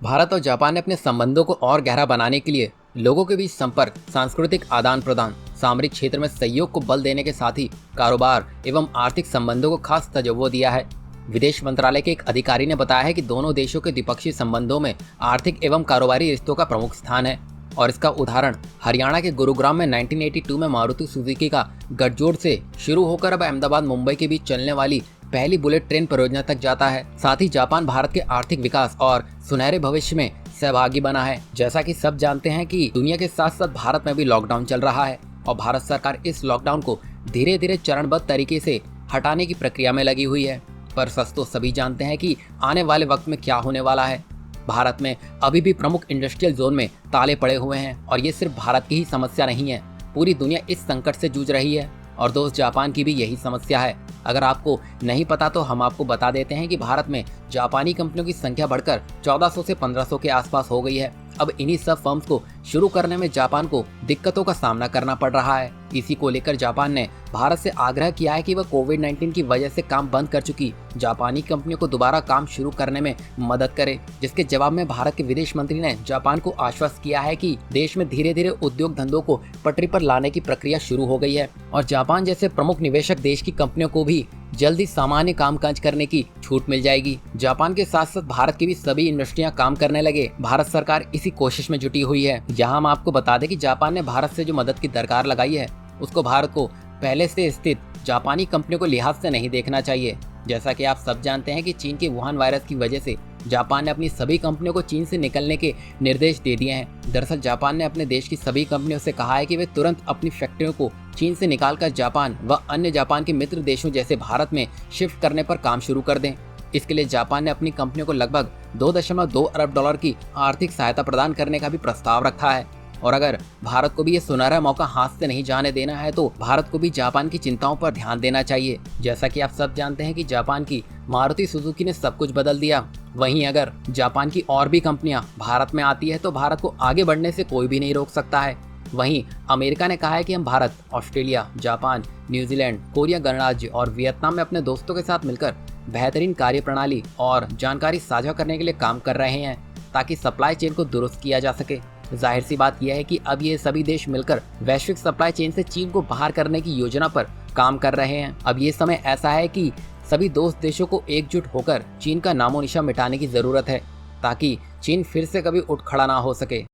भारत और जापान ने अपने संबंधों को और गहरा बनाने के लिए लोगों के बीच संपर्क, सांस्कृतिक आदान प्रदान, सामरिक क्षेत्र में सहयोग को बल देने के साथ ही कारोबार एवं आर्थिक संबंधों को खास तवज्जो दिया है। विदेश मंत्रालय के एक अधिकारी ने बताया है कि दोनों देशों के द्विपक्षीय संबंधों में आर्थिक एवं कारोबारी रिश्तों का प्रमुख स्थान है और इसका उदाहरण हरियाणा के गुरुग्राम में 1982 में मारुति सुजुकी का गठजोड़ से शुरू होकर अब अहमदाबाद मुंबई के बीच चलने वाली पहली बुलेट ट्रेन परियोजना तक जाता है। साथ ही जापान भारत के आर्थिक विकास और सुनहरे भविष्य में सहभागी बना है। जैसा कि सब जानते हैं कि दुनिया के साथ साथ भारत में भी लॉकडाउन चल रहा है और भारत सरकार इस लॉकडाउन को धीरे धीरे चरणबद्ध तरीके से हटाने की प्रक्रिया में लगी हुई है। पर सच तो सभी जानते हैं कि आने वाले वक्त में क्या होने वाला है। भारत में अभी भी प्रमुख इंडस्ट्रियल जोन में ताले पड़े हुए हैं और ये सिर्फ भारत की ही समस्या नहीं है, पूरी दुनिया इस संकट से जूझ रही है और दोस्त जापान की भी यही समस्या है। अगर आपको नहीं पता तो हम आपको बता देते हैं कि भारत में जापानी कंपनियों की संख्या बढ़कर 1400 से 1500 के आसपास हो गई है। अब इन्हीं सब फर्म्स को शुरू करने में जापान को दिक्कतों का सामना करना पड़ रहा है। इसी को लेकर जापान ने भारत से आग्रह किया है कि वह कोविड-19 की वजह से काम बंद कर चुकी जापानी कंपनियों को दोबारा काम शुरू करने में मदद करे। जिसके जवाब में भारत के विदेश मंत्री ने जापान को आश्वस्त किया है कि देश में धीरे धीरे उद्योग धंधों को पटरी पर लाने की प्रक्रिया शुरू हो गई है और जापान जैसे प्रमुख निवेशक देश की कंपनियों को भी जल्दी सामान्य कामकाज करने की छूट मिल जाएगी। जापान के साथ साथ भारत की भी सभी इंडस्ट्रियां काम करने लगे। भारत सरकार इसी कोशिश में जुटी हुई है। यहाँ हम आपको बता दें कि जापान ने भारत से जो मदद की दरकार लगाई है उसको भारत को पहले से स्थित जापानी कंपनियों को लिहाज से नहीं देखना चाहिए। जैसा कि आप सब जानते हैं कि चीन के वुहान वायरस की वजह से जापान ने अपनी सभी कंपनियों को चीन से निकलने के निर्देश दे दिए हैं। दरअसल जापान ने अपने देश की सभी कंपनियों से कहा है कि वे तुरंत अपनी फैक्ट्रियों को चीन से निकालकर जापान व अन्य जापान के मित्र देशों जैसे भारत में शिफ्ट करने पर काम शुरू कर दें। इसके लिए जापान ने अपनी कंपनियों को लगभग 2.2 अरब डॉलर की आर्थिक सहायता प्रदान करने का भी प्रस्ताव रखा है। और अगर भारत को भी ये सुनहरा मौका हाथ से नहीं जाने देना है तो भारत को भी जापान की चिंताओं पर ध्यान देना चाहिए। जैसा कि आप सब जानते हैं कि जापान की मारुति सुजुकी ने सब कुछ बदल दिया। वहीं अगर जापान की और भी कंपनियां भारत में आती है तो भारत को आगे बढ़ने से कोई भी नहीं रोक सकता है। वहीं अमेरिका ने कहा है कि हम Bharat, Australia, Japan, New Zealand, Korea गणराज्य और वियतनाम में अपने दोस्तों के साथ मिलकर बेहतरीन कार्यप्रणाली और जानकारी साझा करने के लिए काम कर रहे हैं ताकि सप्लाई चेन को दुरुस्त किया जा सके। जाहिर सी बात यह है कि अब ये सभी देश मिलकर वैश्विक सप्लाई चेन से चीन को बाहर करने की योजना पर काम कर रहे हैं। अब ये समय ऐसा है कि सभी दोस्त देशों को एकजुट होकर चीन का नामो निशान मिटाने की जरूरत है ताकि चीन फिर से कभी उठ खड़ा ना हो सके।